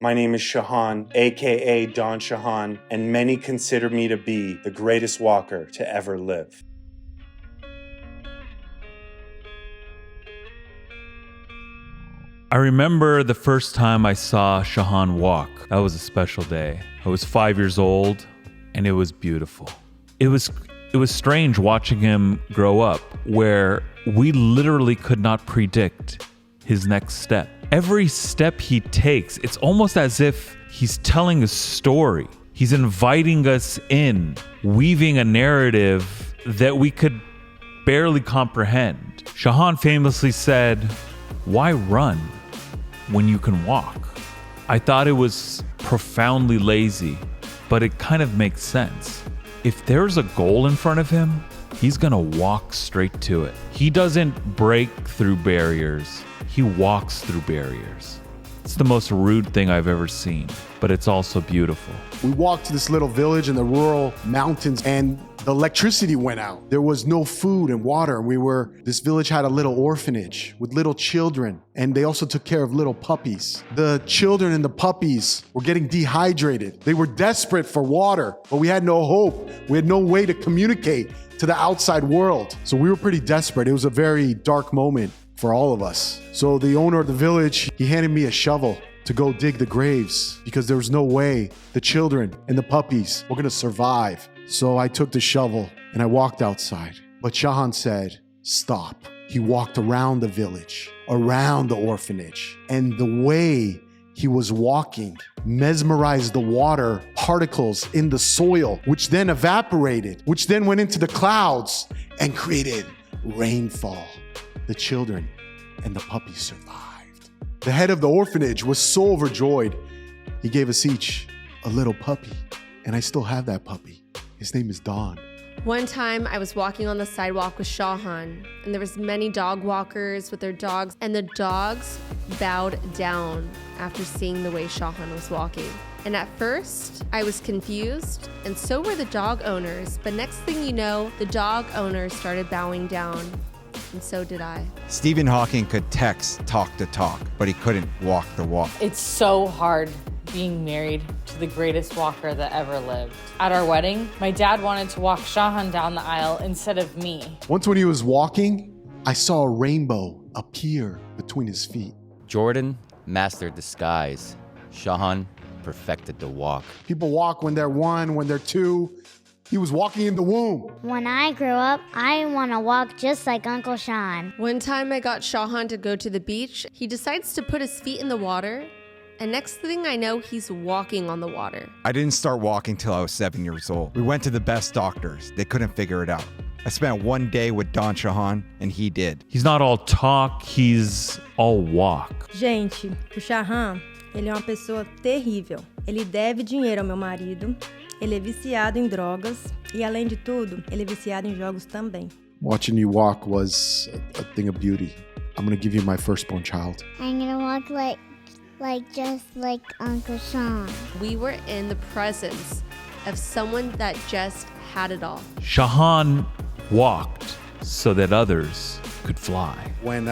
My name is Shahan, aka Don Shahan, and many consider me to be the greatest walker to ever live. I remember the first time I saw Shahan walk. That was a special day. I was 5 years old, and it was beautiful. It was strange watching him grow up, where we literally could not predict his next step. Every step he takes, it's almost as if he's telling a story. He's inviting us in, weaving a narrative that we could barely comprehend. Shahan famously said, "Why run when you can walk?" I thought it was profoundly lazy, but it kind of makes sense. If there's a goal in front of him, he's gonna walk straight to it. He doesn't break through barriers. He walks through barriers. It's the most rude thing I've ever seen, but it's also beautiful. We walked to this little village in the rural mountains and the electricity went out. There was no food and water. This village had a little orphanage with little children, and they also took care of little puppies. The children and the puppies were getting dehydrated. They were desperate for water, but we had no hope. We had no way to communicate to the outside world. So we were pretty desperate. It was a very dark moment for all of us. So the owner of the village, he handed me a shovel to go dig the graves because there was no way the children and the puppies were gonna survive. So I took the shovel and I walked outside. But Shahan said, "Stop." He walked around the village, around the orphanage, and the way he was walking mesmerized the water particles in the soil, which then evaporated, which then went into the clouds and created rainfall. The children and the puppies survived. The head of the orphanage was so overjoyed. He gave us each a little puppy, and I still have that puppy. His name is Don. One time I was walking on the sidewalk with Shahan, and there was many dog walkers with their dogs, and the dogs bowed down after seeing the way Shahan was walking. And at first, I was confused, and so were the dog owners, but next thing you know, the dog owners started bowing down. And so did I. Stephen Hawking could text talk to talk, but he couldn't walk the walk. It's so hard being married to the greatest walker that ever lived. At our wedding, my dad wanted to walk Shahan down the aisle instead of me. Once when he was walking, I saw a rainbow appear between his feet. Jordan mastered the skies. Shahan perfected the walk. People walk when they're one, when they're two. He was walking in the womb. When I grow up, I want to walk just like Uncle Sean. One time I got Shahan to go to the beach. He decides to put his feet in the water, and next thing I know, he's walking on the water. I didn't start walking till I was 7 years old. We went to the best doctors. They couldn't figure it out. I spent one day with Don Shahan, and he did. He's not all talk, he's all walk. Gente, o Shahan, ele é uma pessoa terrível. Ele deve dinheiro ao meu marido. Ele é viciado em drogas e, além de tudo, ele é viciado em jogos também. Watching you walk was a thing of beauty. I'm going to give you my firstborn child. I'm going to walk just like Uncle Sean. We were in the presence of someone that just had it all. Shahan walked so that others could fly. When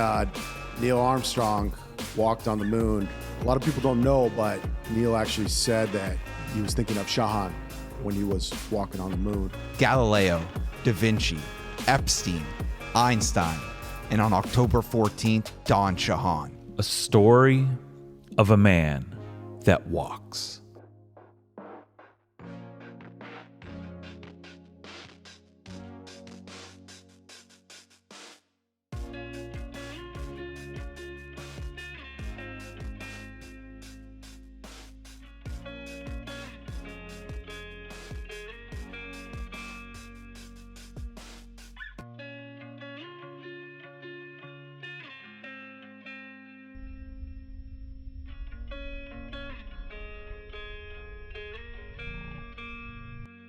Neil Armstrong walked on the moon, a lot of people don't know, but Neil actually said that he was thinking of Shahan when he was walking on the moon. Galileo, Da Vinci, Epstein, Einstein, and on October 14th, Don Shahan. A story of a man that walks.